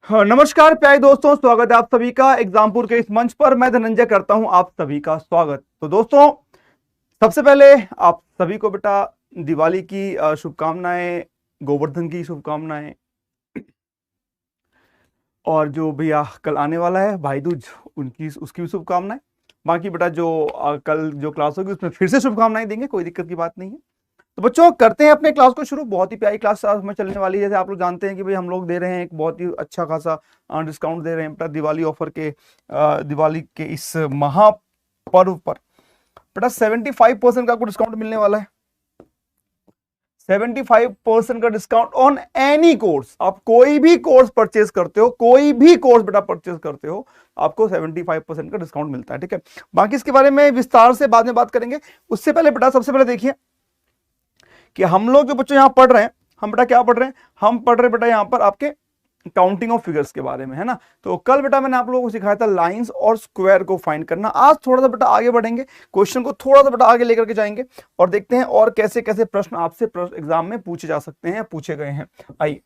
हाँ, नमस्कार प्यारे दोस्तों, स्वागत है आप सभी का एग्जामपुर के इस मंच पर। मैं धनंजय करता हूं आप सभी का स्वागत। तो दोस्तों, सबसे पहले आप सभी को बेटा दिवाली की शुभकामनाएं, गोवर्धन की शुभकामनाएं, और जो भैया कल आने वाला है भाई दूज, उनकी उसकी भी शुभकामनाएं। बाकी बेटा जो कल जो क्लास होगी उसमें फिर से शुभकामनाएं देंगे, कोई दिक्कत की बात नहीं है। तो बच्चों, करते हैं अपने क्लास को शुरू। बहुत ही प्यारी क्लास आज में चलने वाली है। जैसे आप लोग जानते हैं कि भाई हम लोग दे रहे हैं एक बहुत ही अच्छा खासा डिस्काउंट दे रहे हैं बेटा दिवाली ऑफर के, दिवाली के इस महापर्व पर बेटा 75% का आपको डिस्काउंट मिलने वाला है। 75% का डिस्काउंट ऑन एनी कोर्स। आप कोई भी कोर्स परचेज करते हो, कोई भी कोर्स बेटा परचेज करते हो, आपको 75% का डिस्काउंट मिलता है। ठीक है, बाकी इसके बारे में विस्तार से बाद में बात करेंगे। उससे पहले बेटा सबसे पहले देखिए कि हम लोग जो बच्चों यहां पढ़ रहे हैं, हम बेटा क्या पढ़ रहे हैं? हम पढ़ रहे बेटा यहां पर आपके काउंटिंग ऑफ फिगर्स के बारे में, है ना। तो कल बेटा मैंने आप लोगों को सिखाया था लाइंस और स्क्वायर को फाइंड करना। आज थोड़ा सा बेटा आगे बढ़ेंगे, क्वेश्चन को थोड़ा सा बेटा आगे लेकर के जाएंगे और देखते हैं और कैसे कैसे प्रश्न आपसे एग्जाम में पूछे जा सकते हैं, पूछे गए हैं। आइए,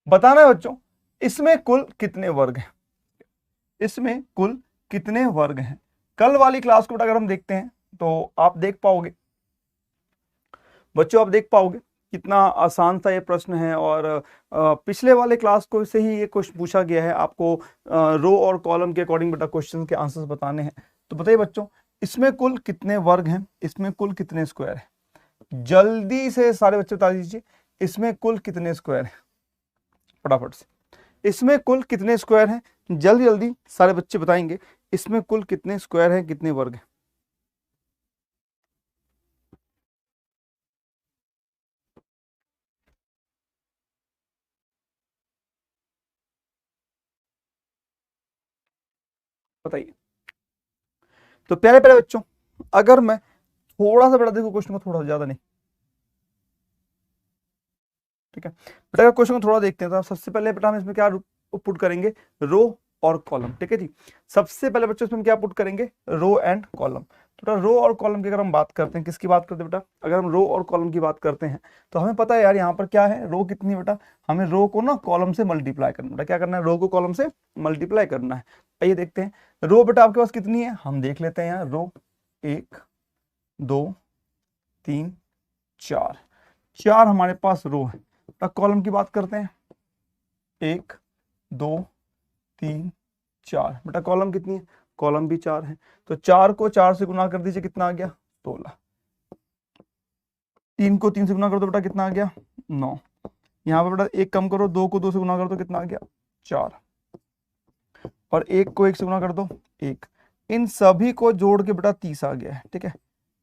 बताना है बच्चों, इसमें कुल कितने वर्ग हैं? इसमें कुल कितने वर्ग हैं? कल वाली क्लास को बेटा अगर हम देखते हैं तो आप देख पाओगे बच्चों, आप देख पाओगे कितना आसान सा ये प्रश्न है। और पिछले वाले क्लास को से ही ये क्वेश्चन पूछा गया है। आपको रो और कॉलम के अकॉर्डिंग बेटा क्वेश्चन के आंसर्स बताने हैं। तो बताइए बच्चों, इसमें कुल कितने वर्ग हैं? इसमें कुल कितने स्क्वायर हैं? जल्दी से सारे बच्चे बता दीजिए, इसमें कुल कितने स्क्वायर हैं? फटाफट से, इसमें कुल कितने स्क्वायर हैं? जल्दी जल्दी सारे बच्चे बताएंगे, इसमें कुल कितने स्क्वायर हैं, कितने वर्ग हैं? बताइए। तो प्यारे प्यारे बच्चों, अगर मैं थोड़ा सा बेटा देखो क्वेश्चन को, थोड़ा सा ज्यादा नहीं, ठीक है बेटा, अगर क्वेश्चन को थोड़ा देखते हैं तो सबसे पहले बेटा हम इसमें क्या पुट करेंगे? रो और कॉलम। ठीक है जी, सबसे पहले बच्चों इसमें क्या पुट करेंगे? Row and column. तो बेटा रो और कॉलम की अगर हम बात करते हैं, किसकी बात करते हैं बेटा? अगर हम रो और कॉलम की बात करते हैं तो हमें पता है यार यहाँ पर क्या है, रो कितनी बेटा, हमें रो को ना कॉलम से मल्टीप्लाई करना। बेटा क्या करना है? रो को कॉलम से मल्टीप्लाई करना है। आइए देखते हैं रो बेटा आपके पास कितनी है, हम देख लेते हैं। यहाँ रो 1 2 3 4, चार हमारे पास रो है। कॉलम की बात करते हैं, 1 2 3 4। बेटा कॉलम कितनी है? कॉलम भी 4 है। तो 4 को 4 से गुना कर दीजिए, कितना आ गया? 16। 3 को 3 से गुना कर दो बेटा, कितना आ गया? 9। यहाँ पर बेटा 1 कम करो, 2 को 2 से गुना कर दो, कितना आ गया? 4। और 1 को 1 से गुना कर दो, 1। इन सभी को जोड़ के बेटा 30 आ गया है। ठीक है,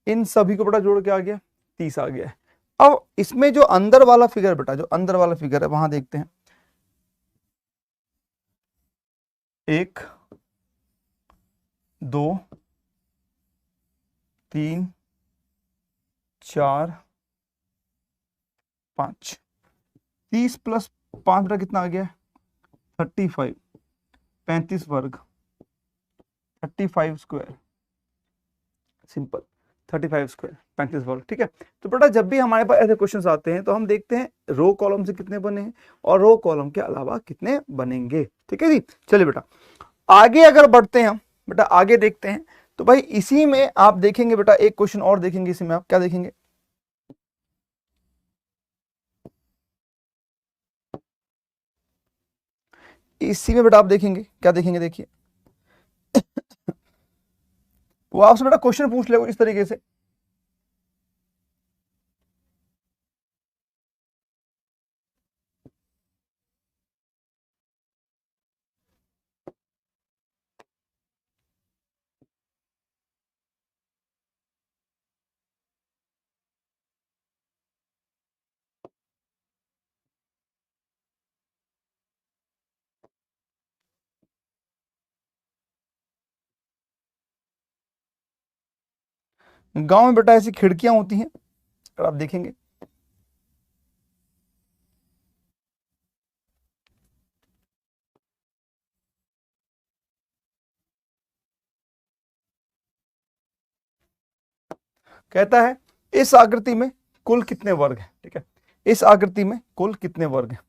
इन सभी को बेटा जोड़ के आ गया 30 आ गया है। अब इसमें जो अंदर वाला फिगर बेटा, जो अंदर वाला फिगर है वहां देखते हैं। 1 2 3 4 5। 30 + 5 बेटा कितना आ गया? 35। 35 वर्ग, 35 स्क्वायर, सिंपल। 35 स्क्वायर, 35 वर्ग। ठीक है, तो बेटा जब भी हमारे पास ऐसे क्वेश्चंस आते हैं तो हम देखते हैं रो कॉलम से कितने बने हैं और रो कॉलम के अलावा कितने बनेंगे। ठीक है जी, चलिए बेटा आगे अगर बढ़ते हैं हम, बेटा आगे देखते हैं। तो भाई इसी में आप देखेंगे बेटा एक क्वेश्चन और देखेंगे, इसी में आप क्या देखेंगे? इसी में बेटा आप देखेंगे, क्या देखेंगे? देखिए, वो आपसे बेटा क्वेश्चन पूछ ले इस तरीके से, गांव में बेटा ऐसी खिड़कियां होती हैं, अगर आप देखेंगे कहता है इस आकृति में कुल कितने वर्ग हैं, ठीक है, इस आकृति में कुल कितने वर्ग हैं।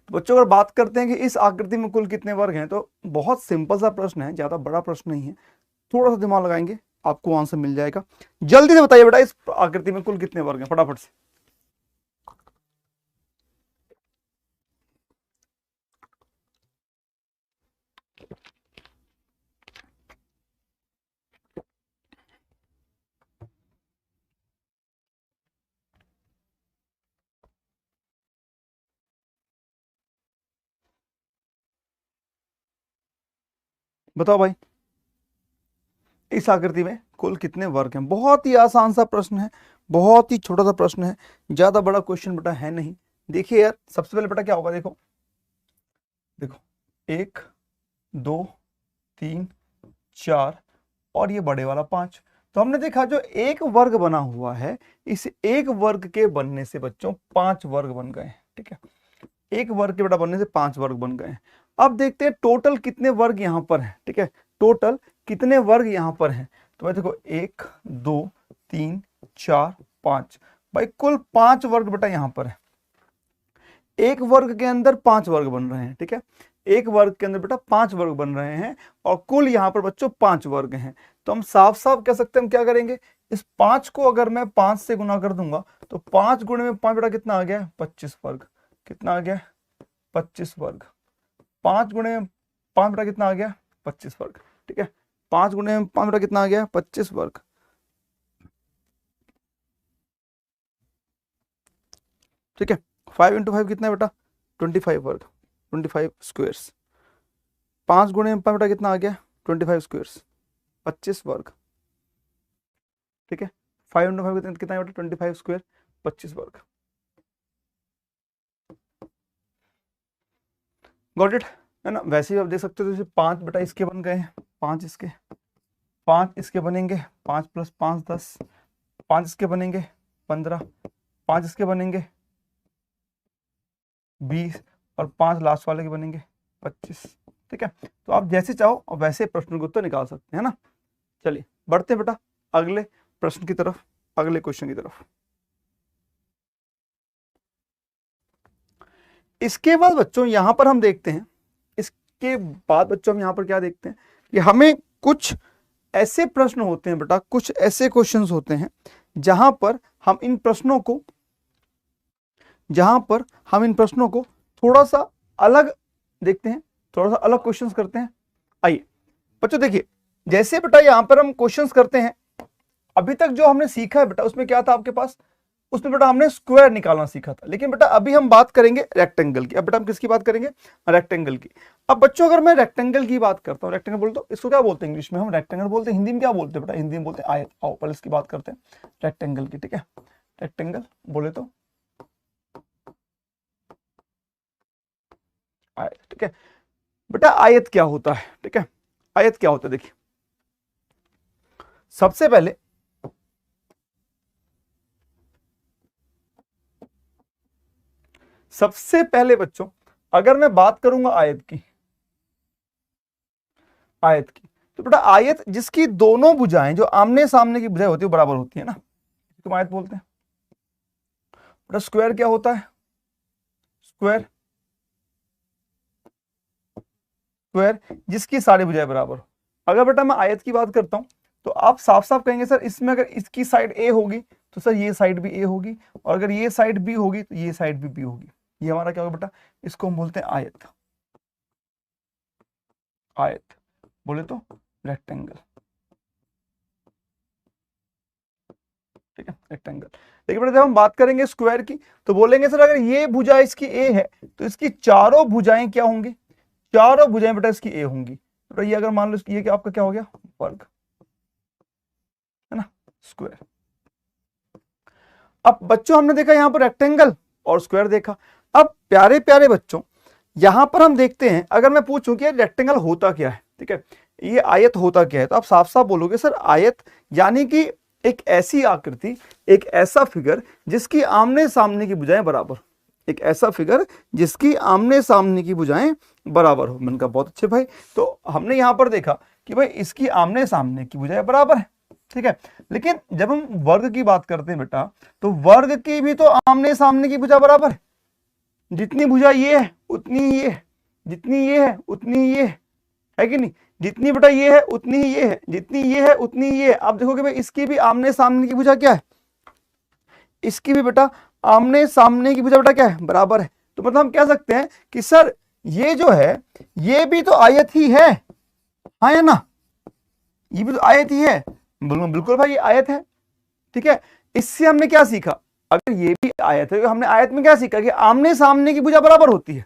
तो बच्चों अगर बात करते हैं कि इस आकृति में कुल कितने वर्ग हैं, तो बहुत सिंपल सा प्रश्न है, ज्यादा बड़ा प्रश्न नहीं है, थोड़ा सा दिमाग लगाएंगे आपको आंसर मिल जाएगा। जल्दी से बताइए बेटा इस आकृति में कुल कितने वर्ग हैं, फटाफट से। बताओ भाई इस आकृति में कुल कितने वर्ग हैं। बहुत ही आसान सा प्रश्न है, बहुत ही छोटा सा प्रश्न है, ज्यादा बड़ा क्वेश्चन बेटा है नहीं। देखिए यार सबसे पहले बेटा क्या होगा, देखो देखो 1 2 3 4 और ये बड़े वाला 5। तो हमने देखा जो एक वर्ग बना हुआ है, इस एक वर्ग के बनने से बच्चों 5 वर्ग बन गए हैं, ठीक है, एक वर्ग के बेटा बनने से 5 वर्ग बन गए हैं। अब देखते हैं टोटल कितने वर्ग यहां पर हैं, ठीक है, टोटल कितने वर्ग यहां पर हैं। तो भाई देखो 1 2 3 4 5, भाई कुल 5 वर्ग बेटा यहां पर है। एक वर्ग के अंदर 5 वर्ग बन रहे हैं, ठीक है, एक वर्ग के अंदर बेटा 5 वर्ग बन रहे हैं और कुल यहां पर बच्चों 5 वर्ग हैं। तो हम साफ साफ कह सकते हैं, हम क्या करेंगे, इस 5 को अगर मैं 5 से गुना कर दूंगा तो 5 गुणे में 5 बेटा कितना आ गया, 25 वर्ग। कितना आ गया, 25 वर्ग। 5 गुणे में 5 बेटा कितना आ गया, 25 वर्ग, ठीक है, 5 गुणे में 5 बेटा कितना आ गया, 25 वर्ग, ठीक है। 5 इंटू 5 कितना है बेटा, 25 वर्ग, 25 स्क्वेयर्स। 5 गुणे में 5 बेटा कितना आ गया, 25 स्क्वेयर्स, 25 वर्ग, ठीक है। 5 इंटू 5 कितना है बेटा, 25 स्क्वेयर, 25 वर्ग। गॉट इट, है ना। वैसे ही आप देख सकते हो, जैसे 5 बेटा इसके बन गए हैं, 5 इसके, 5 इसके बनेंगे, 5 + 5 10, 5 इसके बनेंगे 15, 5 इसके बनेंगे 20 और 5 लास्ट वाले के बनेंगे 25, ठीक है। तो आप जैसे चाहो और वैसे प्रश्न को उत्तर निकाल सकते हैं, है ना। चलिए बढ़ते हैं बेटा अगले प्रश्न की तरफ, अगले क्वेश्चन की तरफ। इसके बाद बच्चों यहां पर हम देखते हैं, इसके बाद बच्चों हम यहां पर क्या देखते हैं कि हमें कुछ ऐसे प्रश्न होते हैं बेटा, कुछ ऐसे क्वेश्चंस होते हैं जहां पर हम इन प्रश्नों को थोड़ा सा अलग देखते हैं, थोड़ा सा अलग क्वेश्चंस करते हैं। आइए बच्चों देखिए, जैसे बेटा यहां पर हम क्वेश्चंस करते हैं, अभी तक जो हमने सीखा है बेटा उसमें क्या था आपके पास, उसमें बेटा हमने स्क्वायर निकालना सीखा था। लेकिन बेटा अभी हम बात करेंगे रेक्टेंगल की। अब बेटा हम किसकी बात करेंगे, रेक्टेंगल की। अब बच्चों अगर मैं रेक्टेंगल की बात करता हूँ, रेक्टेंगल बोलते हो, इसको क्या बोलते हैं इंग्लिश में, हम रेक्टेंगल बोलते हैं, हिंदी में क्या बोलते हैं बेटा, हिंदी में बोलते हैं आयत। आओ पहले इसकी बात करते हैं रेक्टेंगल की, ठीक है। रेक्टेंगल बोले तो आयत, ठीक है बेटा। आयत क्या होता है, ठीक है, आयत क्या होता है, देखिए सबसे पहले बच्चों अगर मैं बात करूंगा आयत की, तो बेटा आयत जिसकी दोनों भुजाएं, जो आमने सामने की भुजाएं होती है बराबर होती है ना, इसको आयत बोलते हैं। बेटा स्क्वायर क्या होता है, स्क्वायर जिसकी सारी भुजाएं बराबर हो। अगर बेटा मैं आयत की बात करता हूं तो आप साफ साफ कहेंगे सर इसमें अगर इसकी साइड ए होगी तो सर ये साइड भी ए होगी, और अगर ये साइड बी होगी तो ये साइड भी बी होगी। ये हमारा क्या होगा बेटा, इसको हम बोलते हैं आयत। आयत बोले तो रेक्टेंगल, ठीक है, रेक्टेंगल। लेकिन बेटा जब हम बात करेंगे स्क्वायर की तो बोलेंगे सर अगर ये भुजा इसकी ए है तो इसकी चारों भुजाएं क्या होंगी, चारों भुजाएं बेटा इसकी ए होंगी। तो ये अगर मान लो ये क्या आपका क्या हो गया, वर्ग, है ना, स्क्वायर। अब बच्चों हमने देखा यहां पर रेक्टेंगल और स्क्वायर देखा। अब प्यारे प्यारे बच्चों यहां पर हम देखते हैं, अगर मैं पूछूं कि रेक्टेंगल होता क्या है, ठीक है, ये आयत होता क्या है, तो आप साफ साफ बोलोगे सर आयत यानी कि एक ऐसी आकृति, एक ऐसा फिगर जिसकी आमने सामने की भुजाएं बराबर, एक ऐसा फिगर जिसकी आमने सामने की भुजाएं बराबर हो। मैंने कहा बहुत अच्छे भाई, तो हमने यहां पर देखा कि भाई इसकी आमने सामने की भुजाएं बराबर है, ठीक है। लेकिन जब हम वर्ग की बात करते हैं बेटा, तो वर्ग की भी तो आमने सामने की भुजा बराबर है। जितनी भुजा ये है उतनी ये है, जितनी ये है उतनी ये है कि नहीं, जितनी बेटा ये है उतनी ही ये है, जितनी ये है उतनी ये है। आप देखोगे भाई इसकी भी आमने सामने की भुजा क्या है, इसकी भी बेटा आमने सामने की भुजा बेटा क्या है, बराबर है। तो मतलब हम कह सकते हैं कि सर ये जो है ये भी तो आयत ही है, हाँ या ना, ये भी तो आयत ही है। बिल्कुल भाई ये आयत है, ठीक है। इससे हमने क्या सीखा, अगर ये भी आयत है तो हमने आयत में क्या सीखा कि आमने सामने की भुजा बराबर होती है,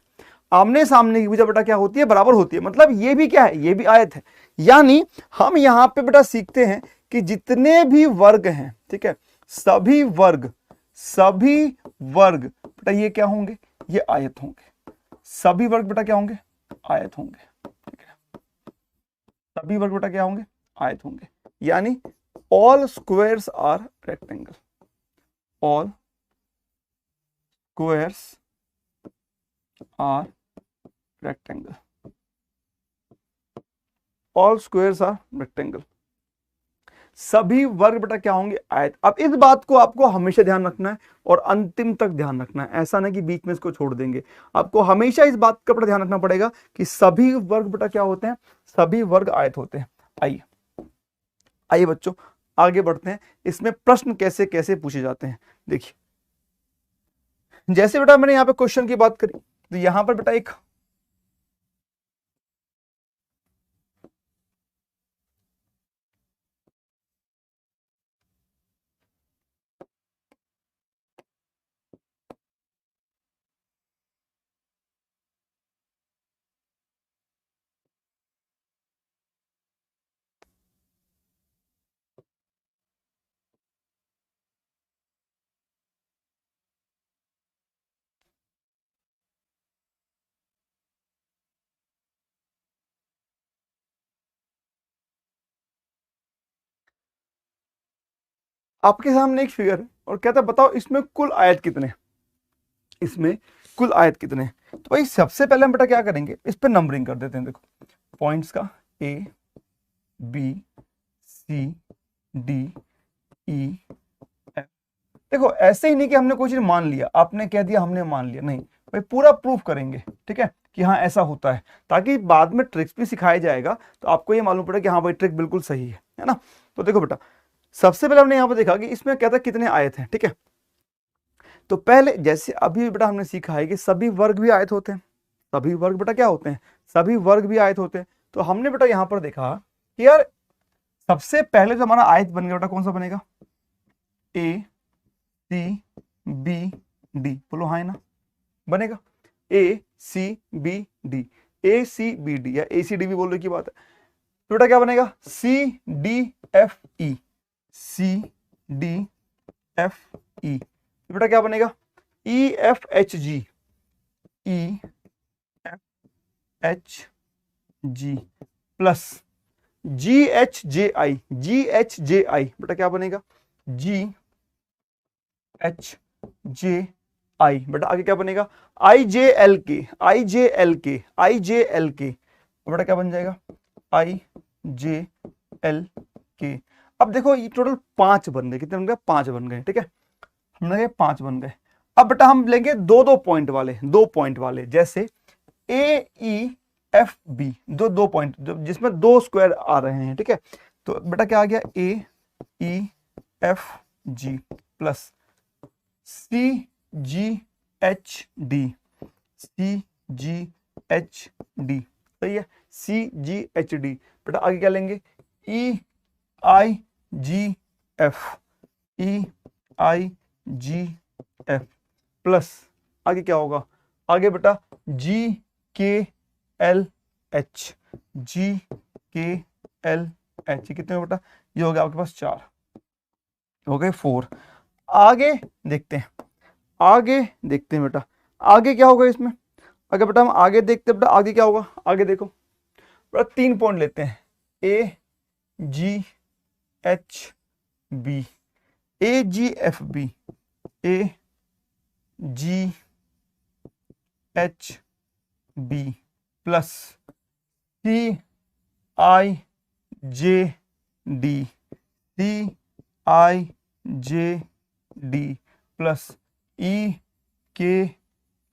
आमने सामने की भुजा बेटा क्या होती है, बराबर होती है। मतलब ये भी क्या है, ये भी आयत है। यानी हम यहां पे बेटा सीखते हैं कि जितने भी वर्ग हैं, ठीक है, सभी वर्ग बेटा ये क्या होंगे, ये आयत होंगे। सभी वर्ग बेटा क्या होंगे, आयत होंगे, ठीक है। सभी वर्ग बेटा क्या होंगे, आयत होंगे। यानी all squares are rectangle, all squares are rectangle, all squares are rectangle. सभी वर्ग बेटा क्या होंगे, आयत। अब इस बात को आपको हमेशा ध्यान रखना है और अंतिम तक ध्यान रखना है, ऐसा नहीं कि बीच में इसको छोड़ देंगे। आपको हमेशा इस बात का बेटा ध्यान रखना पड़ेगा कि सभी वर्ग बेटा क्या होते हैं, सभी वर्ग आयत होते हैं। आइए आइए बच्चों आगे बढ़ते हैं, इसमें प्रश्न कैसे कैसे पूछे जाते हैं। देखिए जैसे बेटा मैंने यहां पे क्वेश्चन की बात करी, तो यहां पर बेटा एक आपके सामने एक फिगर है और कहता है बताओ इसमें कुल आयत कितने हैं, इसमें कुल आयत कितने हैं। तो भाई सबसे पहले हम बेटा क्या करेंगे, इस पे नंबरिंग कर देते हैं। देखो पॉइंट्स का A B C D E F. देखो ऐसे ही नहीं कि हमने कोई चीज मान लिया, आपने कह दिया हमने मान लिया, नहीं भाई पूरा प्रूफ करेंगे, ठीक है, कि हाँ ऐसा होता है, ताकि बाद में ट्रिक्स भी सिखाया जाएगा तो आपको ये मालूम पड़े कि हाँ भाई ट्रिक बिल्कुल सही है ना। तो देखो बेटा सबसे पहले हमने यहाँ पर देखा कि इसमें कहता है कितने आयत हैं, ठीक है। तो पहले जैसे अभी बेटा हमने सीखा है कि सभी वर्ग भी आयत होते हैं, सभी वर्ग बेटा क्या होते हैं, सभी वर्ग भी आयत होते हैं। तो हमने बेटा यहां पर देखा कि यार सबसे पहले जो हमारा आयत बनेगा बेटा कौन सा बनेगा, ए सी बी डी, बोलो हाँ ना, बनेगा ए सी बी डी, ए सी बी डी या ए सी डी भी बोलने की बात है। तो बेटा क्या बनेगा, C D F E, C D F E. बेटा क्या बनेगा, E F H G, E F H G plus G H J I, G H J I बेटा क्या बनेगा, जी एच जे आई। बेटा आगे क्या बनेगा, आई जे एल के, आई जे एल के, आई जे एल के। बेटा क्या बन जाएगा, आई जे एल के। अब देखो ये टोटल 5 बन गए, कितने बन गए, 5 बन गए, ठीक है, हमने 5 बन गए। अब बेटा हम लेंगे दो दो पॉइंट वाले, 2 पॉइंट वाले, जैसे ए ई एफ बी, दो पॉइंट जिसमें 2 स्क्वायर आ रहे हैं, ठीक है। तो बेटा क्या आ गया, ए ई एफ जी प्लस सी जी एच डी, सी जी एच डी, सही है, सी जी एच डी। बेटा आगे क्या लेंगे, ई आई जी एफ, ई आई जी एफ प्लस आगे क्या होगा, आगे बेटा जी के एल एच, जी के एल एच, कितने हो बेटा, ये हो गया आपके पास 4, हो गए 4। आगे देखते हैं, आगे देखते हैं बेटा आगे क्या होगा इसमें। अगर बेटा हम आगे देखते हैं बेटा आगे क्या होगा, आगे देखो बेटा 3 पॉइंट लेते हैं, ए जी एच बी, ए जी एफ बी, ए जी एच बी प्लस सी आई जे डी, सी आई जे डी प्लस ई के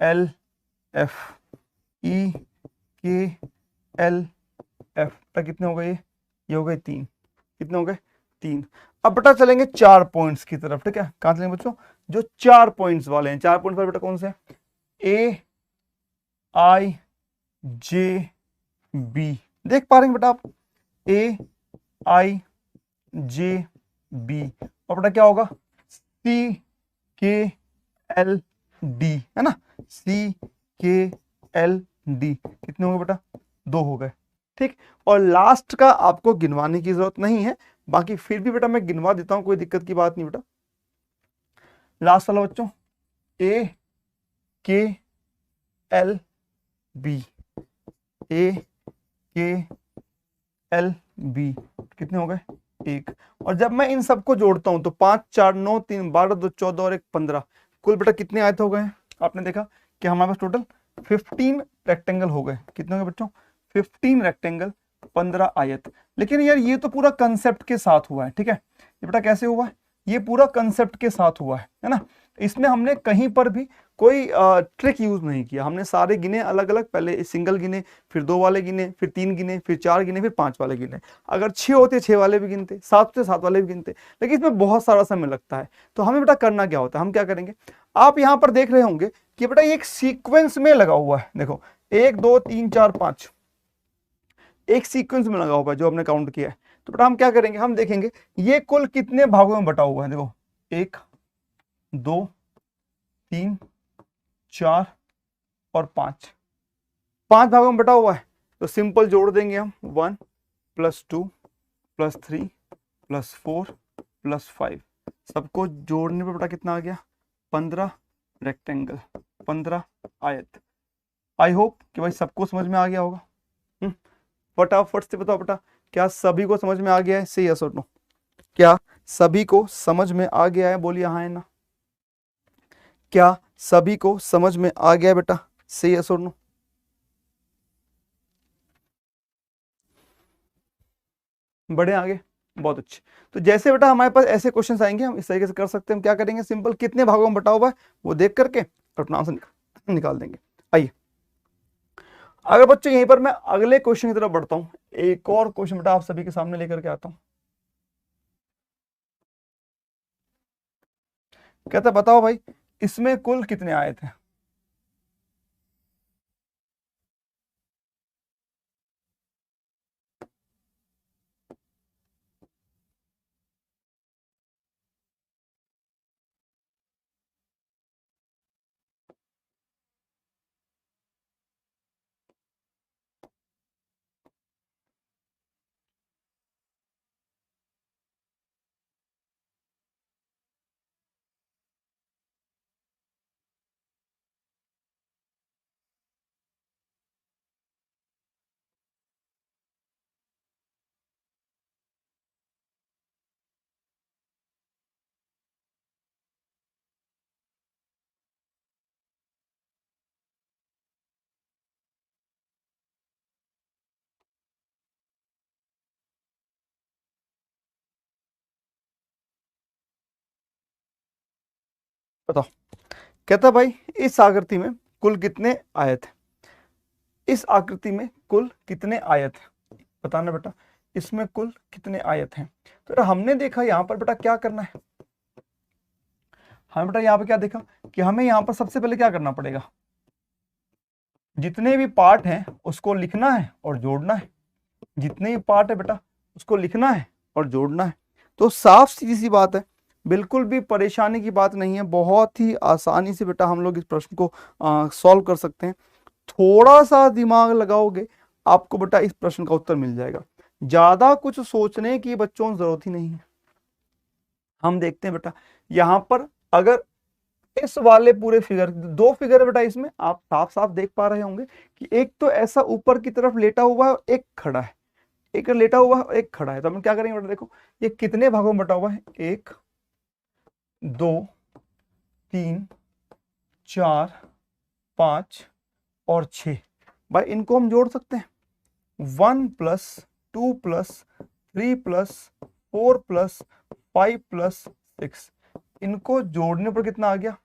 एल एफ, ई के एल एफ तक कितने हो गए? ये हो गए 3। कितने हो गए? 3। अब बेटा चलेंगे 4 पॉइंट्स की तरफ, ठीक है। कहां चलेंगे बच्चों? जो 4 पॉइंट्स वाले हैं। 4 पॉइंट्स वाले बेटा कौन से हैं? ए आई जे बी, देख पा रहे हैं बेटा आप? ए आई जे बी, और बेटा क्या होगा? सी के एल डी, है ना? सी के एल डी कितने हो गए बेटा? 2 हो गए, ठीक। और लास्ट का आपको गिनवाने की जरूरत नहीं है, बाकी फिर भी बेटा मैं गिनवा देता हूं, कोई दिक्कत की बात नहीं बेटा। लास्ट वाला बच्चों, ए के एल बी, ए के एल बी कितने हो गए? 1। और जब मैं इन सबको जोड़ता हूं तो 5 4 9 3 12 2 14 और 1 15, कुल बेटा कितने आयत हो गए हैं? आपने देखा कि हमारे पास टोटल 15 रेक्टेंगल हो गए। कितने हो गए बच्चों? 15 रेक्टेंगल, 15 आयत। लेकिन यार ये तो पूरा कंसेप्ट के साथ हुआ है, ठीक है। ये बेटा कैसे हुआ है? ये पूरा कंसेप्ट के साथ हुआ है ना। इसमें हमने कहीं पर भी कोई ट्रिक यूज नहीं किया। हमने सारे गिने अलग अलग, पहले सिंगल गिने, फिर 2 वाले गिने, फिर 3 गिने, फिर 4 गिने, फिर 5 वाले गिने। अगर 6 होते 6 वाले भी गिनते, 7 होते 7 वाले भी गिनते, लेकिन इसमें बहुत सारा समय लगता है। तो हमें बेटा करना क्या होता है? हम क्या करेंगे? आप यहां पर देख रहे होंगे कि बेटा ये एक सीक्वेंस में लगा हुआ है। देखो 1 2 3 4 5 एक सीक्वेंस में लगा हुआ है जो हमने काउंट किया है। तो बेटा हम क्या करेंगे? हम देखेंगे ये कुल कितने भागों में बटा हुआ है। देखो 1 2 3 4 और 5 भागों में बटा हुआ है। तो सिंपल जोड़ देंगे हम 1 + 2 + 3 + 4 + 5, सबको जोड़ने पे बेटा कितना आ गया? 15 रेक्टेंगल, 15 आयत। आई होप कि भाई सबको समझ में आ गया होगा। फटाफट से बताओ बेटा, क्या सभी को समझ में आ गया है? से यस और नो। क्या सभी को समझ में आ गया है? बोलिए हाँ है ना। क्या सभी को समझ में आ गया है बेटा? से यस और नो। बढ़े आगे, बहुत अच्छे। तो जैसे बेटा हमारे पास ऐसे क्वेश्चंस आएंगे, हम इस तरीके से कर सकते हैं। हम क्या करेंगे? सिंपल कितने भागों में बटा हुआ है वो देख करके अपना आंसर निकाल देंगे। आइए, अगर बच्चों यहीं पर मैं अगले क्वेश्चन की तरफ बढ़ता हूं, एक और क्वेश्चन बेटा आप सभी के सामने लेकर के आता हूं। कहता बताओ भाई, इसमें कुल कितने आए थे? बताओ। कहता भाई इस आकृति में कुल कितने आयत है? इस आकृति में कुल कितने आयत है? बताना बेटा, इसमें कुल कितने आयत हैं? तो हमने देखा यहां पर बेटा क्या करना है। हमें बेटा यहाँ पे क्या देखा कि हमें यहाँ पर सबसे पहले क्या करना पड़ेगा? जितने भी पार्ट हैं उसको लिखना है और जोड़ना है। जितने भी पार्ट है बेटा उसको लिखना है और जोड़ना है। तो साफ सीधी सी बात है, बिल्कुल भी परेशानी की बात नहीं है। बहुत ही आसानी से बेटा हम लोग इस प्रश्न को सॉल्व कर सकते हैं। थोड़ा सा दिमाग लगाओगे आपको बेटा इस प्रश्न का उत्तर मिल जाएगा। ज्यादा कुछ सोचने की बच्चों की जरूरत ही नहीं है। हम देखते हैं बेटा यहां पर, अगर इस वाले पूरे फिगर, 2 फिगर है बेटा इसमें, आप साफ साफ देख पा रहे होंगे कि एक तो ऐसा ऊपर की तरफ लेटा हुआ है और एक खड़ा है। एक लेटा हुआ है और एक खड़ा है। तो हम क्या करेंगे बेटा? देखो ये कितने भागों में बटा हुआ है? 1 2 3 4 5 और 6। भाई इनको हम जोड़ सकते हैं। 1 + 2 + 3 + 4 प्लस 5 प्लस 6, इनको जोड़ने पर कितना आ गया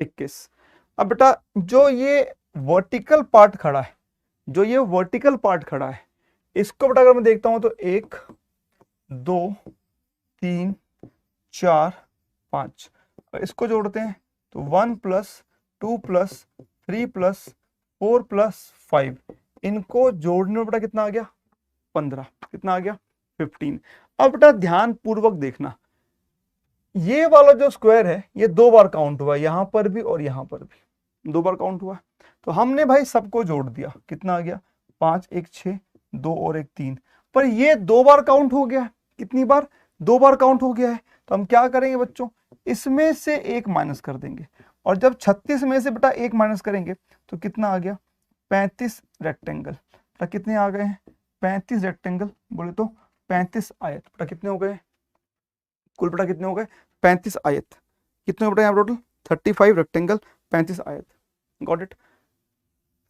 21। अब बेटा जो ये वर्टिकल पार्ट खड़ा है, जो ये वर्टिकल पार्ट खड़ा है, इसको बेटा अगर मैं देखता हूं तो 1 2 3 4 5, इसको जोड़ते हैं तो 1 प्लस 2 प्लस 3 प्लस 4 प्लस 5, इनको जोड़ने में बेटा कितना आ गया 15, कितना आ गया 15। अब बेटा ध्यान पूर्वक देखना, ये वाला जो स्क्वायर है ये 2 बार काउंट हुआ, यहां पर भी और यहां पर भी 2 बार काउंट हुआ। तो हमने भाई सबको जोड़ दिया, कितना आ गया 5 1 6, 2 और 1 3, पर ये 2 बार काउंट हो गया है। कितनी बार 2 बार काउंट हो गया है। तो हम क्या करेंगे बच्चों, इसमें से एक माइनस कर देंगे, और जब 36 में से बेटा एक माइनस करेंगे तो कितना आ गया 35 रेक्टेंगल। बेटा कितने आ गए हैं 35 रेक्टेंगल, बोले तो 35 आयत। बेटा कितने हो गए कुल, बेटा कितने हो गए 35 आयत। कितने हो बेटा यहाँ टोटल 35 रेक्टेंगल 35 आयत। गॉट इट,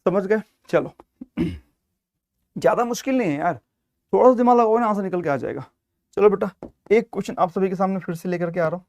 समझ गए। चलो ज्यादा मुश्किल नहीं है यार, थोड़ा सा दिमाग लगाओ ना आंसर निकल के आ जाएगा। चलो बेटा एक क्वेश्चन आप सभी के सामने फिर से लेकर के आ रहा हूं।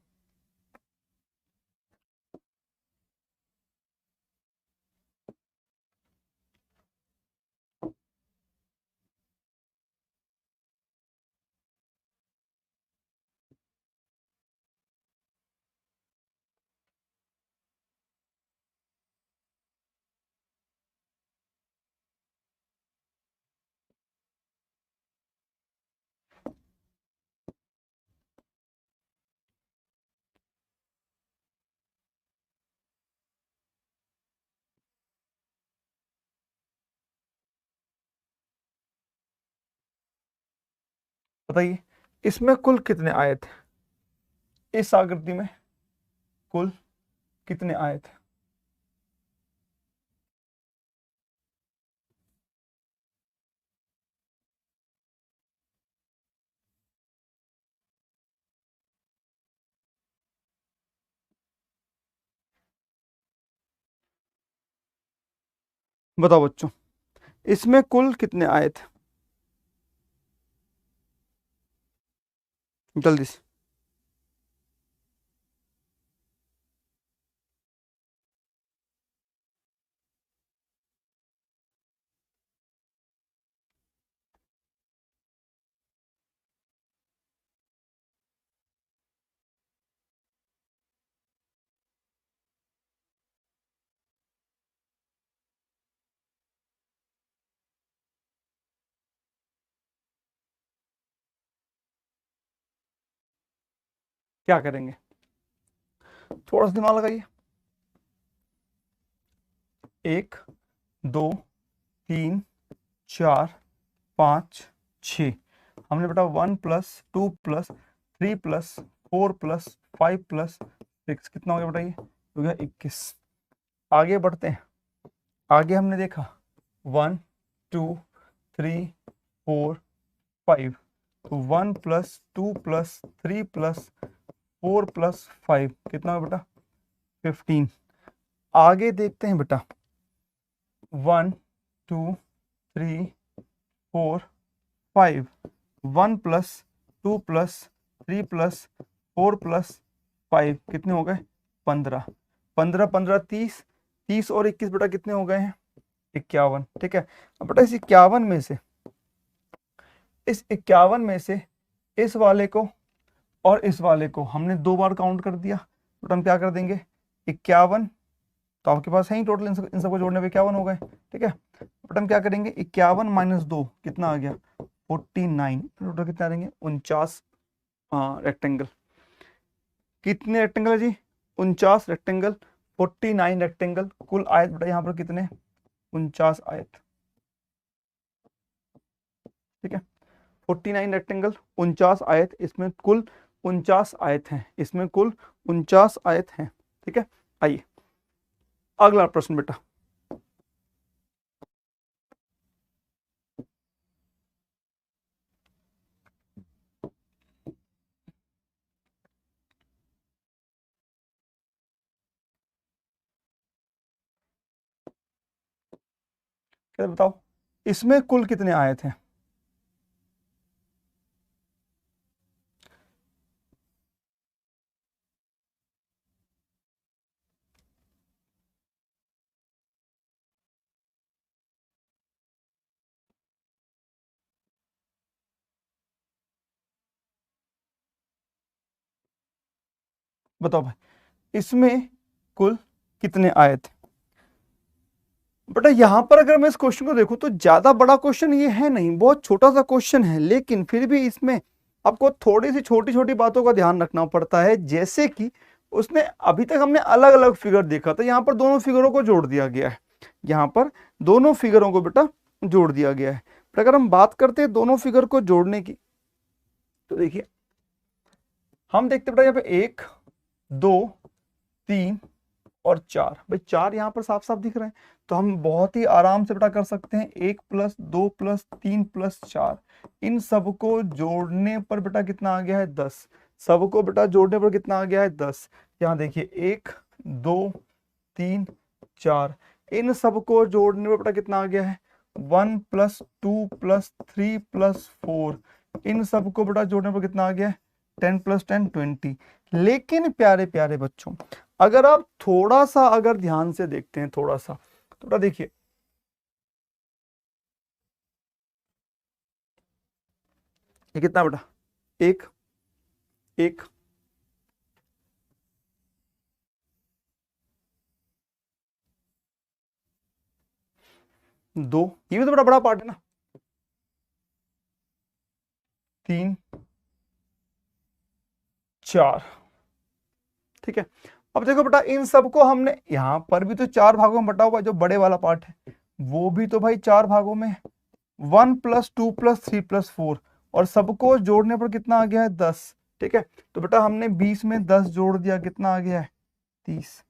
बताइए इसमें कुल कितने आयत हैं, इस आकृति में कुल कितने आयत हैं। बताओ बच्चों इसमें कुल कितने आयत हैं, जल्दी से। क्या करेंगे, थोड़ा सा दिमाग लगाइए। 1 2 3 4 5 6, हमने बेटा 1 plus 2 plus 3 plus 4 plus 5 plus 6, कितना हो गया बेटा ये हो गया 21। आगे बढ़ते हैं, आगे हमने देखा 1 2 3 4 5, तो 1 प्लस 2 प्लस 3 प्लस 4 प्लस 5, कितना हो बेटा 15। आगे देखते हैं बेटा 1 2 3 4 5, 1 प्लस 2 प्लस 3 प्लस 4 प्लस 5, कितने हो गए 15। 15 15 30, 30 और 21 बेटा कितने हो गए हैं 51। ठीक है, अब बेटा इस 51 में से, इस 51 में से इस वाले को और इस वाले को हमने 2 बार काउंट कर दिया, तो हम क्या कर देंगे 51, तो आपके पास है ही टोटल, इन सबको जोड़ने पे 51 हो गए। ठीक है, बट हम क्या करेंगे 51 माइनस 2 कितना आ गया 49, टोटल कितना आ देंगे 49 रेक्टेंगल। कितने रेक्टेंगल है जी 49 रेक्टेंगल, 49 रेक्टेंगल। कुल आयत बेटा यहाँ पर कितने 49 आयत। ठीक है, 49 रेक्टेंगल 49 आयत, इसमें कुल 49 आयत हैं, इसमें कुल 49 आयत हैं। ठीक है, आइए अगला प्रश्न बेटा। क्या बताओ इसमें कुल कितने आयत हैं। बताओ भाई इसमें कुल कितने आए थे? बेटा यहां पर अगर मैं इस क्वेश्चन को देखूं तो ज्यादा बड़ा क्वेश्चन ये है नहीं, बहुत छोटा सा क्वेश्चन है, लेकिन फिर भी इसमें आपको थोड़ी सी छोटी छोटी बातों का ध्यान रखना पड़ता है। जैसे कि उसने अभी तक हमने अलग अलग फिगर देखा था, यहाँ पर दोनों फिगरों को जोड़ दिया गया है, यहाँ पर दोनों फिगरों को बेटा जोड़ दिया गया है। पर अगर हम बात करते हैं दोनों फिगर को जोड़ने की, तो देखिए हम देखते बेटा यहाँ पे 1 2 3 और 4, भाई 4 यहाँ पर साफ साफ दिख रहे हैं, तो हम बहुत ही आराम से बेटा कर सकते हैं 1 + 2 + 3 + 4, इन सबको जोड़ने पर बेटा कितना आ गया है 10, सबको बेटा जोड़ने पर कितना आ गया है 10। यहाँ देखिए 1 2 3 4, इन सबको जोड़ने पर बेटा कितना आ गया है 1 + 2 + 3 + 4, इन सबको बेटा जोड़ने पर कितना आ गया है 10 + 10 20। लेकिन प्यारे प्यारे बच्चों अगर आप थोड़ा सा अगर ध्यान से देखते हैं थोड़ा सा, तो बेटा देखिए ये कितना बेटा 1 1 2, ये भी तो बड़ा बड़ा पार्ट है ना, 3 4, ठीक है। अब देखो बेटा इन सबको हमने यहां पर भी तो 4 भागों में बटा हुआ, जो बड़े वाला पार्ट है वो भी तो भाई 4 भागों में, 1 + 2 + 3 + 4, और सबको जोड़ने पर कितना आ गया है 10, ठीक है। तो बेटा हमने 20 में 10 जोड़ दिया, कितना आ गया है 30,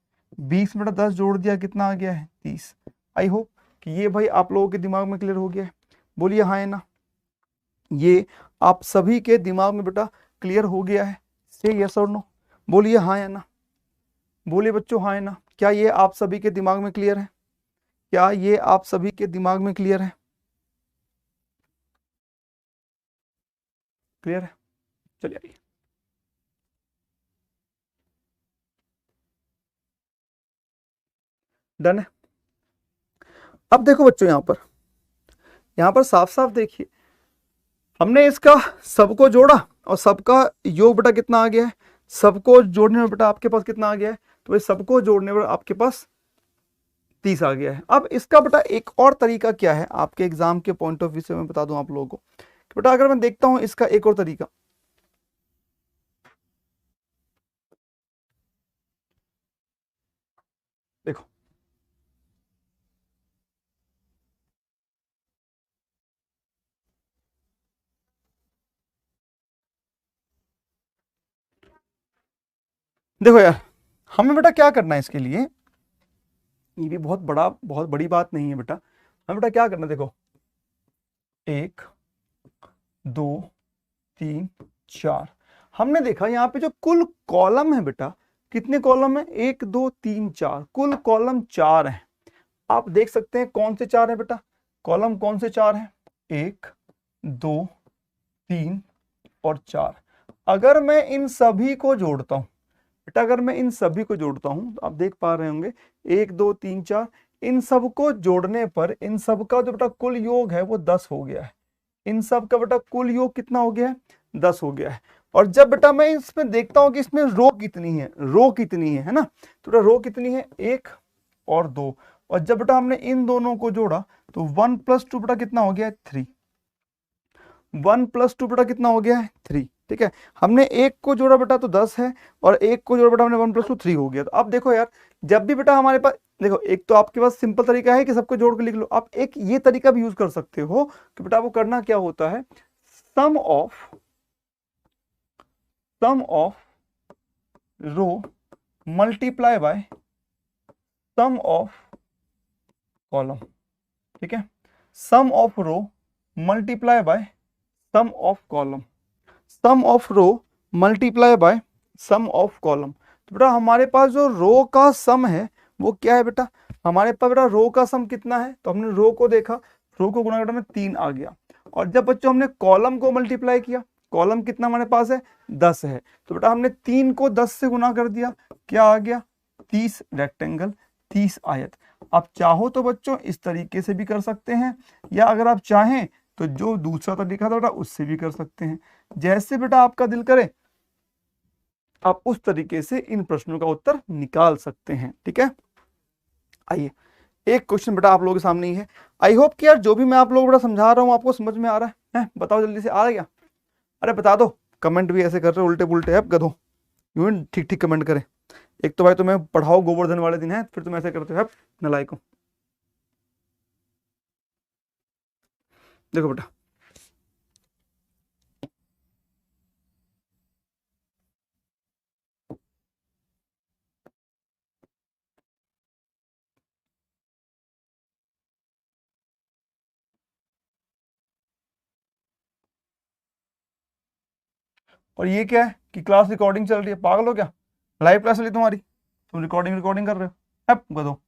20 में बेटा 10 जोड़ दिया, कितना आ गया है 30। आई होप कि ये भाई आप लोगों के दिमाग में क्लियर हो गया है, बोलिए हाँ है ना, ये आप सभी के दिमाग में बेटा क्लियर हो गया है, से यस और नो, बोलिए हाँ या ना, बोलिए बच्चों हाँ या ना, क्या ये आप सभी के दिमाग में क्लियर है, क्या ये आप सभी के दिमाग में क्लियर है, क्लियर है, चलिए आइए। डन है। अब देखो बच्चों यहां पर साफ साफ देखिए हमने इसका सबको जोड़ा और सबका योग बेटा कितना आ गया है, सबको जोड़ने में बेटा आपके पास कितना आ गया है, तो ये सबको जोड़ने पर आपके पास 30 आ गया है। अब इसका बेटा एक और तरीका क्या है आपके एग्जाम के पॉइंट ऑफ व्यू से मैं बता दूं आप लोगों को, बेटा अगर मैं देखता हूं इसका एक और तरीका, देखो देखो यार हमें बेटा क्या करना है इसके लिए, ये भी बहुत बड़ी बात नहीं है बेटा, हमें बेटा क्या करना है, देखो 1 2 3 4, हमने देखा यहाँ पे जो कुल कॉलम है बेटा, कितने कॉलम है 1 2 3 4, कुल कॉलम 4 है। आप देख सकते हैं कौन से 4 है बेटा, कॉलम कौन से 4 है 1 2 3 और 4। अगर मैं इन सभी को जोड़ता हूं बेटा, अगर मैं इन सभी को जोड़ता हूं तो आप देख पा रहे होंगे 1 2 3 4, इन सब को जोड़ने पर इन सब का जो बेटा कुल योग है वो 10 हो गया है, इन सब का बेटा कुल योग कितना हो गया है 10 हो गया है। और जब बेटा मैं इसमें देखता हूं कि इसमें रो कितनी है, रो कितनी है ना, तो बेटा रो कितनी है 1 और 2, और जब बेटा हमने इन दोनों को जोड़ा तो 1 + 2 बेटा कितना हो गया है 3, 1 + 2 बेटा कितना हो गया है 3, ठीक है। हमने एक को जोड़ा बेटा तो 10 है, और एक को जोड़ा बेटा हमने 1 + 2 3 हो गया। तो अब देखो यार जब भी बेटा हमारे पास देखो, एक तो आपके पास सिंपल तरीका है कि सबको जोड़ के लिख लो, आप एक ये तरीका भी यूज कर सकते हो कि बेटा वो करना क्या होता है, sum of row multiply by sum of column, ठीक है, sum of row multiply by sum of column, sum of row multiply by sum of column. तो बेटा हमारे पास जो रो का सम है वो क्या है बेटा, हमारे पास बेटा रो का सम कितना है, तो हमने रो को देखा, रो को गुणा करने में 3 आ गया, और जब बच्चों हमने कॉलम को मल्टीप्लाई किया, कॉलम कितना हमारे पास है 10 है, तो बेटा हमने 3 को 10 से गुना कर दिया, क्या आ गया 30 रेक्टेंगल, 30 आयत। आप चाहो तो बच्चों इस तरीके से भी कर सकते हैं, या अगर आप चाहें तो जो दूसरा तरीका था बेटा उससे भी कर सकते हैं, जैसे बेटा आपका दिल करे आप उस तरीके से इन प्रश्नों का उत्तर निकाल सकते हैं। ठीक है, आइए एक क्वेश्चन बेटा आप लोगों के सामने ही है। आई होप कि यार जो भी मैं आप लोगों को बेटा समझा रहा हूँ आपको समझ में आ रहा है? बताओ जल्दी से, आ रहा है क्या? अरे बता दो, कमेंट भी ऐसे कर रहे हो उल्टे पुल्टे है गधो, यूं ठीक ठीक कमेंट करें। एक तो भाई तुम्हें पढ़ाओ गोवर्धन वाले दिन है, फिर तुम ऐसे करते हो नलायकों। देखो बेटा, और ये क्या है कि क्लास रिकॉर्डिंग चल रही है? पागल हो क्या? लाइव क्लास चल रही है तुम्हारी, तुम रिकॉर्डिंग रिकॉर्डिंग कर रहे हो गधो।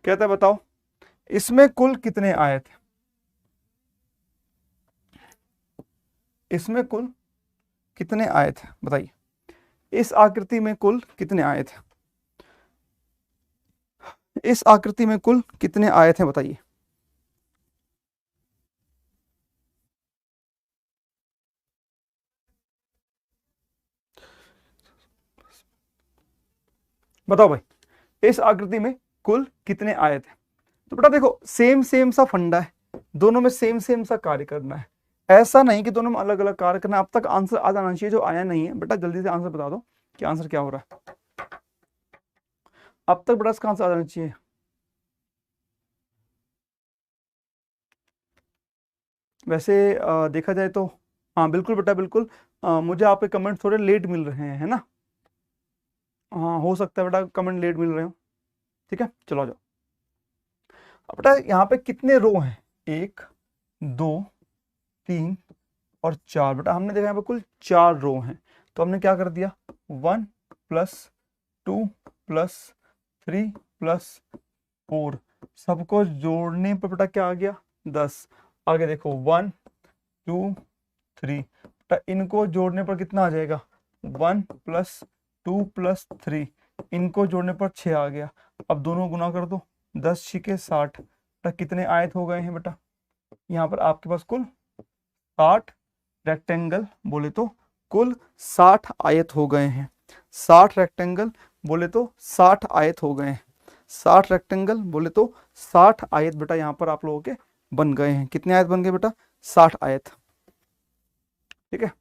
कहता है बताओ इसमें कुल कितने आए थे? इसमें कुल कितने आए थे बताइए, इस आकृति में कुल कितने आए थे? इस आकृति में कुल कितने आए थे बताइए। बताओ भाई इस आकृति में कुल कितने आए थे? तो बेटा देखो सेम सेम सा फंडा है, दोनों में सेम सेम सा कार्य करना है, ऐसा नहीं कि दोनों में अलग अलग कार्य करना है। अब तक आंसर आ जाना चाहिए, जो आया नहीं है बेटा जल्दी से आंसर बता दो कि आंसर क्या हो रहा है। अब तक बेटा इसका आंसर आ जाना चाहिए। वैसे देखा जाए तो हाँ बिल्कुल बेटा बिल्कुल, मुझे आपके कमेंट थोड़े लेट मिल रहे हैं, है ना? हाँ हो सकता है बेटा कमेंट लेट मिल रहे हो। ठीक है चलो आ जाओ। अब बेटा यहाँ पे कितने रो हैं? 1 2 3 और 4। बेटा हमने देखा यहाँ पे कुल 4 रो हैं, तो हमने क्या कर दिया 1 + 2 + 3 + 4, सबको जोड़ने पर बेटा क्या आ गया 10। आगे देखो 1 2 3, बेटा इनको जोड़ने पर कितना आ जाएगा 1 + 2 + 3, इनको जोड़ने पर 6 आ गया। अब दोनों गुना कर दो, 10 छिके 60। बेटा कितने आयत हो गए हैं बेटा? यहाँ पर आपके पास कुल 60 रेक्टेंगल बोले तो कुल 60 आयत हो गए हैं। 60 रेक्टेंगल बोले तो 60 आयत हो गए हैं। 60 रेक्टेंगल बोले तो 60 आयत बेटा यहाँ पर आप लोगों के बन गए हैं। कितने आयत बन गए बेटा? 60 आयत। ठीक है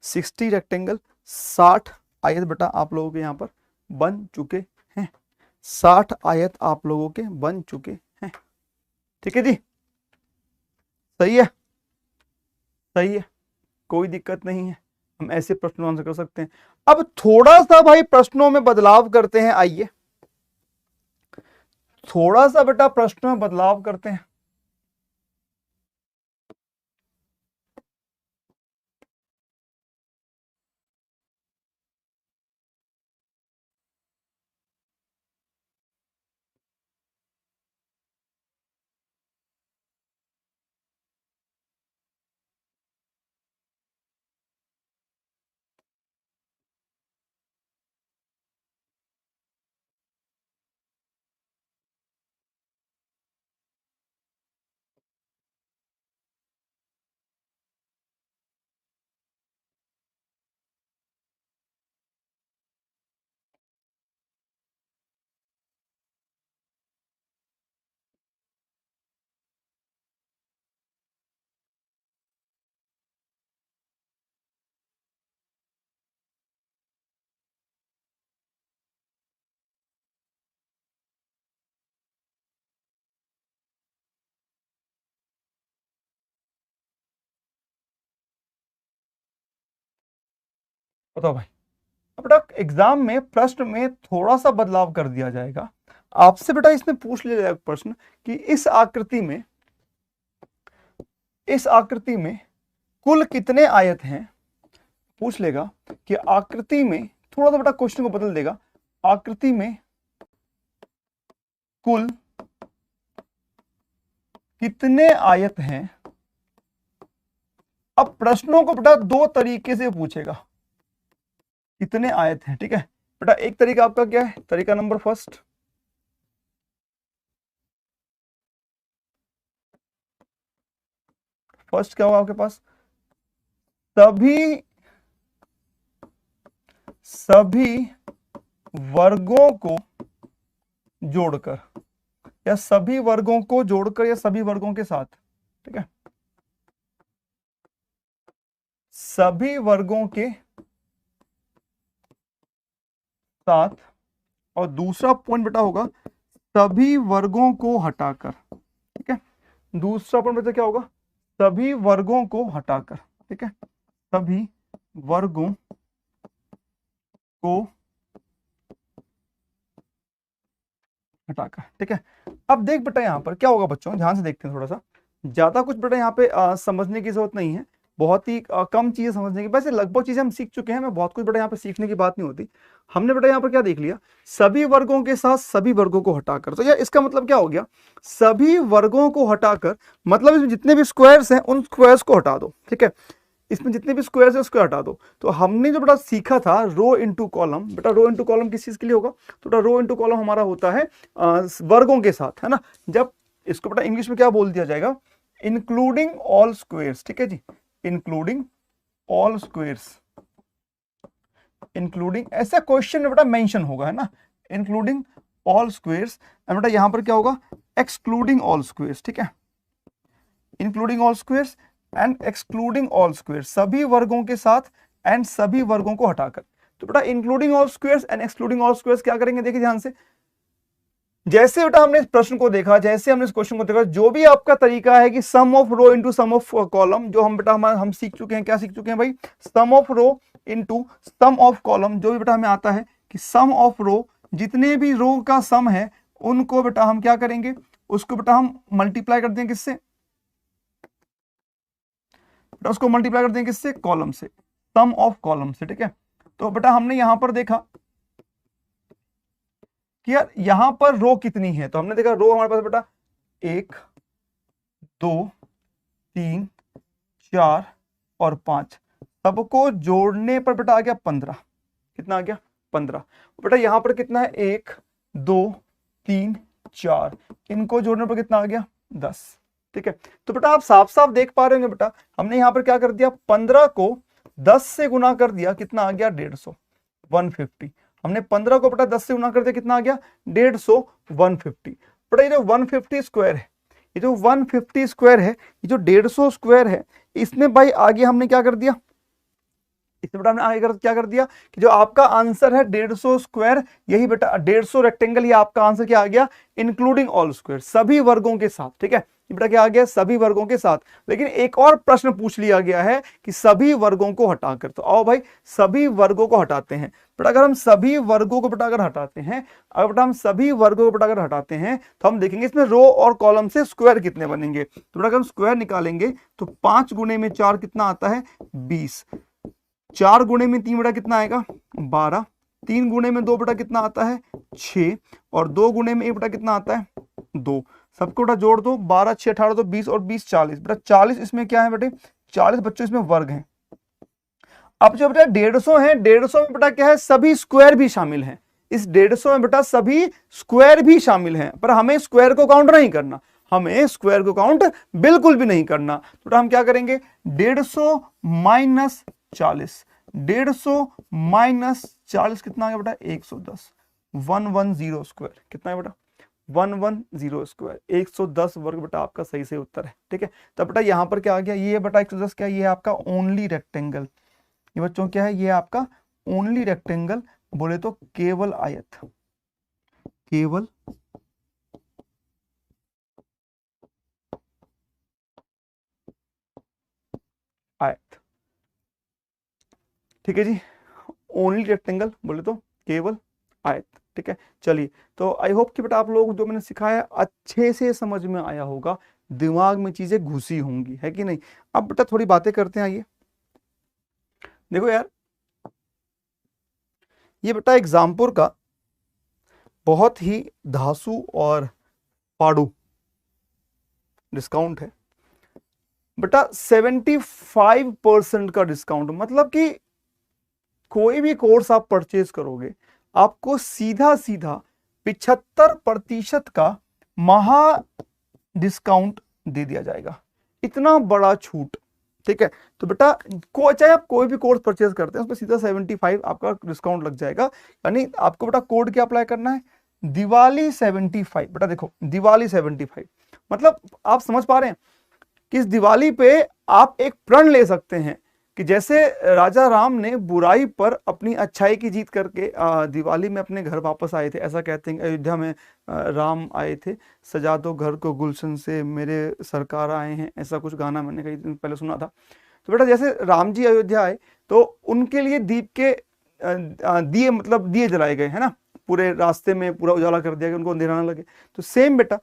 60 रेक्टेंगल 60 आयत बेटा आप लोगों के यहाँ पर बन चुके हैं। 60 आयत आप लोगों के बन चुके हैं। ठीक है जी, सही है, सही है, कोई दिक्कत नहीं है, हम ऐसे प्रश्नों आंसर कर सकते हैं। अब थोड़ा सा भाई प्रश्नों में बदलाव करते हैं, आइए थोड़ा सा बेटा प्रश्नों में बदलाव करते हैं। बताओ भाई, अब बेटा एग्जाम में प्रश्न में थोड़ा सा बदलाव कर दिया जाएगा। आपसे बेटा इसमें पूछ लिया जाएगा प्रश्न कि इस आकृति में इस आकृति में कुल कितने आयत हैं, पूछ लेगा कि आकृति में, थोड़ा सा बेटा क्वेश्चन को बदल देगा, आकृति में कुल कितने आयत हैं। अब प्रश्नों को बेटा दो तरीके से पूछेगा, कितने आयत हैं, ठीक है बेटा। एक तरीका आपका क्या है, तरीका नंबर फर्स्ट, क्या होगा आपके पास, सभी वर्गों को जोड़कर, या सभी वर्गों को जोड़कर, या सभी वर्गों के साथ, ठीक है, सभी वर्गों के साथ। और दूसरा पॉइंट बेटा होगा सभी वर्गों को हटाकर, ठीक है। दूसरा पॉइंट बेटा क्या होगा, सभी वर्गों को हटाकर, ठीक है, सभी वर्गों को हटाकर, ठीक है। अब देख बेटा यहाँ पर क्या होगा बच्चों, ध्यान से देखते हैं थोड़ा सा, ज्यादा कुछ बेटा यहाँ पे समझने की जरूरत नहीं है, बहुत ही कम चीजें समझने की, वैसे लगभग चीजें हम सीख चुके हैं, मैं बहुत कुछ बेटा यहाँ पे सीखने की बात नहीं होती। हमने बेटा यहाँ पर क्या देख लिया, सभी वर्गों के साथ सभी वर्गों को हटाकर, तो यार इसका मतलब क्या हो गया, सभी वर्गों को हटाकर मतलब इसमें जितने भी स्क्वायर्स हैं उन स्क्वायर्स को हटा दो, ठीक है, इसमें जितने भी स्क्वायर्स है उसको हटा दो। तो हमने जो बेटा सीखा था रो इनटू कॉलम, बेटा रो इनटू कॉलम किस चीज के लिए होगा, तो बेटा रो इनटू कॉलम हमारा होता है वर्गों के साथ, है ना। जब इसको बेटा इंग्लिश में क्या बोल दिया जाएगा, इंक्लूडिंग ऑल स्क्वायर्स, ठीक है जी, इंक्लूडिंग ऑल स्क्वायर्स, इंक्लूडिंग, ऐसा क्वेश्चन में बेटा मेंशन होगा, है ना, इंक्लूडिंग ऑल स्क्वायर्स। बेटा यहां पर क्या होगा, एक्सक्लूडिंग ऑल स्क्वायर्स, ठीक है, including all squares and excluding all squares, सभी वर्गों के साथ एंड सभी वर्गों को हटाकर। तो बेटा including all squares and excluding all squares क्या करेंगे, देखिए ध्यान से, जैसे बेटा हमने इस प्रश्न को देखा, जैसे हमने इस क्वेश्चन को देखा, जो भी आपका तरीका है कि sum of row into sum of column, जो हम बेटा हम सीख चुके हैं, क्या सीख चुके हैं भाई, sum of row into sum of column, जो भी बेटा हमें आता है कि सम ऑफ रो, जितने भी रो का सम है उनको बेटा हम क्या करेंगे, उसको बेटा हम मल्टीप्लाई कर देंगे किससे, बेटा उसको मल्टीप्लाई कर देंगे किससे, कॉलम से, सम ऑफ कॉलम से, ठीक है। तो बेटा हमने यहां पर देखा कि यार यहां पर रो कितनी है, तो हमने देखा रो हमारे पास बेटा 1 2 3 4 और 5, सबको जोड़ने पर बेटा आ गया 15, कितना आ गया 15। बेटा यहां पर कितना है, 1 2 3 4, इनको जोड़ने पर कितना आ गया 10, ठीक है। तो बेटा आप साफ साफ देख पा रहे होंगे बेटा, हमने यहां पर क्या कर दिया, 15 को 10 से गुना कर दिया, कितना आ गया 150, 150। हमने 15 को बेटा 10 से गुना कर दिया, कितना आ गया 150, 150। बेटा ये जो 150 स्क्वायर है, ये जो 150 स्क्वायर है, ये जो 150 स्क्वायर है, इसमें भाई आगे हमने क्या कर दिया, इसमें बेटा हमने आगे क्या कर दिया कि जो आपका आंसर है 150 स्क्वायर, यही बेटा 150 रेक्टेंगल, ये आपका आंसर क्या आ गया, इंक्लूडिंग ऑल स्क्वायर, सभी वर्गों के साथ, ठीक है, ये बेटा क्या आ गया, सभी वर्गों के साथ। लेकिन एक और प्रश्न पूछ लिया गया है कि सभी वर्गों को हटाकर, तो आओ भाई सभी वर्गों को हटाते हैं। बेटा अगर हम सभी वर्गों को बेटा अगर हटाते हैं, अगर बेटा हम सभी वर्गों को बेटा अगर हटाते हैं, तो हम देखेंगे इसमें रो और कॉलम से स्क्वायर कितने बनेंगे। तो बेटा अगर हम स्क्वायर निकालेंगे तो 5 गुणे में 4 कितना आता है 20, 4 गुणे में 3 बेटा कितना आएगा 12, 3 गुणे में 2 बेटा कितना आता है 6, और 2 गुणे में 1 बेटा कितना आता है 2, सबको बेटा जोड़ दो, 12 6 18 तो 20 और 20 40, बेटा 40 इसमें क्या है बेटे, 40 बच्चों इसमें वर्ग हैं। अब जो बेटा 150 है, 150 में बेटा क्या है, सभी स्क्वायर भी शामिल हैं, इस 150 में बेटा सभी स्क्वायर भी शामिल हैं, पर हमें स्क्वायर को काउंट नहीं करना, हमें स्क्वायर को काउंट बिल्कुल भी नहीं करना। तो हम क्या करेंगे, 150 माइनस 40, 150 माइनस 40 कितना आ गया बेटा 110, 110 स्क्वायर, कितना है बेटा 110 स्क्वायर, 110 वर्ग बेटा आपका सही से उत्तर है, ठीक है। तो बेटा यहां पर क्या आ गया, ये बेटा 110 क्या है, ये आपका ओनली रेक्टेंगल, ये बच्चों क्या है, ये आपका ओनली रेक्टेंगल, बोले तो केवल आयत, केवल आयत, ठीक है जी, ओनली रेक्टेंगल बोले तो केवल आयत, ठीक है। चलिए तो आई होप कि बेटा आप लोग जो मैंने सिखाया अच्छे से समझ में आया होगा। दिमाग में चीजें घुसी होंगी, है कि नहीं। अब बेटा थोड़ी बातें करते हैं, आइए देखो यार, ये बेटा एग्जामपुर का बहुत ही धांसू और फाड़ू डिस्काउंट है बेटा। 75% का डिस्काउंट, मतलब कि कोई भी कोर्स आप परचेज करोगे आपको सीधा सीधा 75% का महा डिस्काउंट दे दिया जाएगा। इतना बड़ा छूट, ठीक है। तो बेटा चाहे आप कोई भी कोर्स परचेज करते हैं उसमें सीधा 75 आपका डिस्काउंट लग जाएगा। यानी आपको बेटा कोड क्या अप्लाई करना है, दिवाली 75। बेटा देखो दिवाली 75, मतलब आप समझ पा रहे हैं कि इस दिवाली पे आप एक प्रण ले सकते हैं कि जैसे राजा राम ने बुराई पर अपनी अच्छाई की जीत करके दिवाली में अपने घर वापस आए थे। ऐसा कहते हैं अयोध्या में राम आए थे, सजा दो घर को गुलशन से मेरे सरकार आए हैं, ऐसा कुछ गाना मैंने कई दिन पहले सुना था। तो बेटा जैसे राम जी अयोध्या आए तो उनके लिए दीप के दिए, मतलब दिए जलाए गए, है ना, पूरे रास्ते में पूरा उजाला कर दिया गया, उनको अंधेरा ना लगे। तो सेम बेटा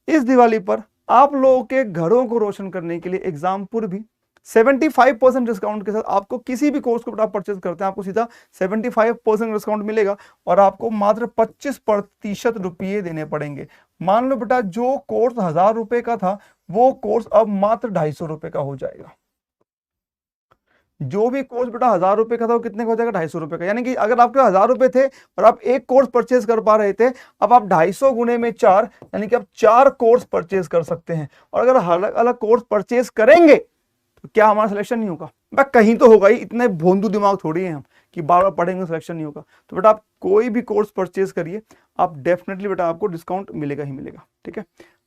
इस दिवाली पर आप लोगों के घरों को रोशन करने के लिए एग्जामपुर भी 75% डिस्काउंट के साथ आपको किसी भी कोर्स को आप परचेज करते हैं आपको सीधा 75% डिस्काउंट मिलेगा और आपको मात्र 25% रुपये देने पड़ेंगे। मान लो बेटा जो कोर्स 1000 रुपए का था वो कोर्स अब मात्र 250 रुपए का हो जाएगा। जो भी कोर्स बेटा 1000 रुपए का था वो कितने का हो जाएगा, 250 रुपए का। यानी कि अगर आपके 1000 रुपए थे और आप एक कोर्स परचेज कर पा रहे थे, अब आप 250 गुने में 4, यानी कि आप 4 कोर्स परचेज कर सकते हैं। और अगर अलग अलग कोर्स परचेज करेंगे तो क्या हमारा सिलेक्शन नहीं होगा, बस कहीं तो होगा ही, इतने भोंदू दिमाग थोड़ी है हम कि बार बार पढ़ेंगे सिलेक्शन नहीं होगा। तो बेटा आप कोई भी कोर्स परचेज करिए, आप डेफिनेटली बेटा आपको डिस्काउंट मिलेगा ही मिलेगा, ठीक है,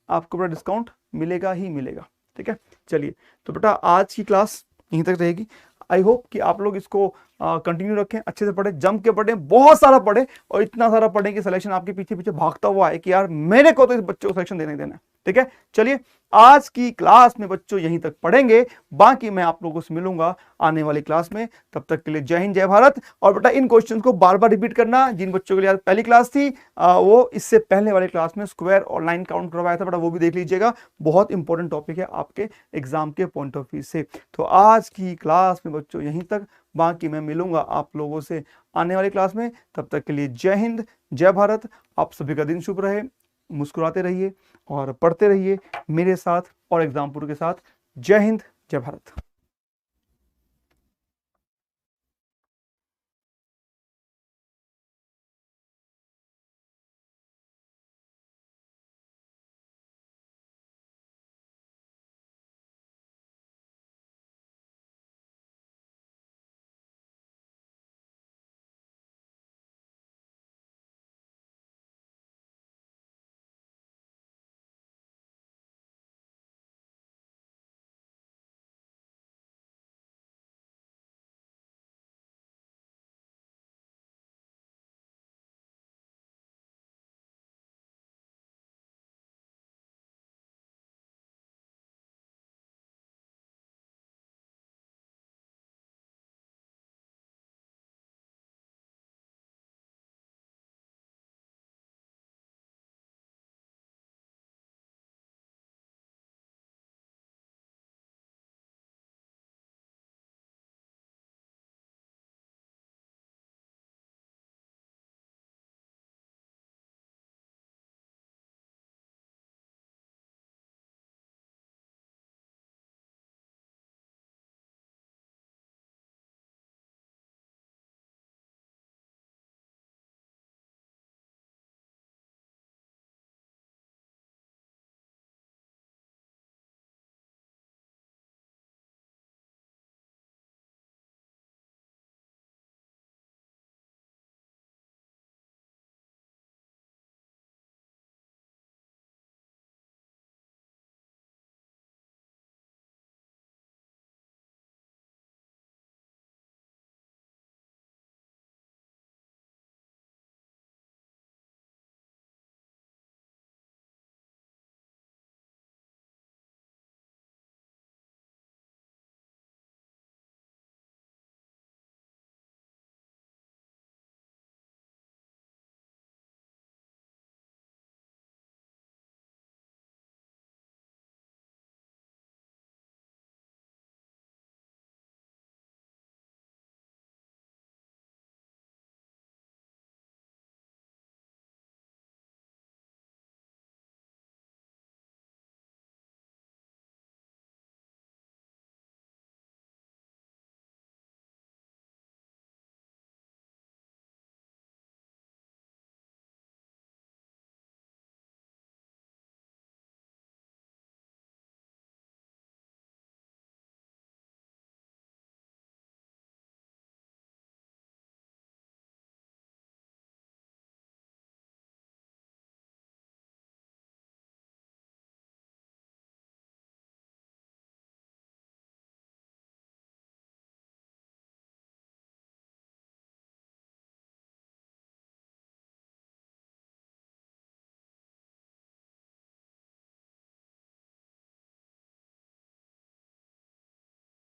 आपको बेटा डिस्काउंट मिलेगा ही मिलेगा, ठीक है। चलिए तो बेटा आज की क्लास यहीं तक रहेगी। आई होप कि आप लोग इसको कंटिन्यू रखें, अच्छे से पढ़े, जम के पढ़े, बहुत सारा पढ़े और इतना सारा पढ़े कि सिलेक्शन आपके पीछे पीछे भागता हुआ है कि यार मेरे को तो इस बच्चे को सिलेक्शन देना है, ठीक है। चलिए आज की क्लास में बच्चों यहीं तक पढ़ेंगे, बाकी मैं आप लोगों से मिलूंगा आने वाली क्लास में। तब तक के लिए जय हिंद जय भारत। और बेटा इन क्वेश्चंस को बार बार रिपीट करना, जिन बच्चों के लिए पहली क्लास थी वो इससे पहले वाली क्लास में स्क्वायर और लाइन काउंट करवाया था बेटा, वो भी देख लीजिएगा, बहुत इंपॉर्टेंट टॉपिक है आपके एग्जाम के पॉइंट ऑफ व्यू से। तो आज की क्लास में बच्चों यहीं तक, बाकी मैं मिलूंगा आप लोगों से आने वाली क्लास में। तब तक के लिए जय हिंद जय भारत। आप सभी का दिन शुभ रहे, मुस्कुराते रहिए और पढ़ते रहिए मेरे साथ और एग्जामपुर के साथ। जय हिंद जय भारत।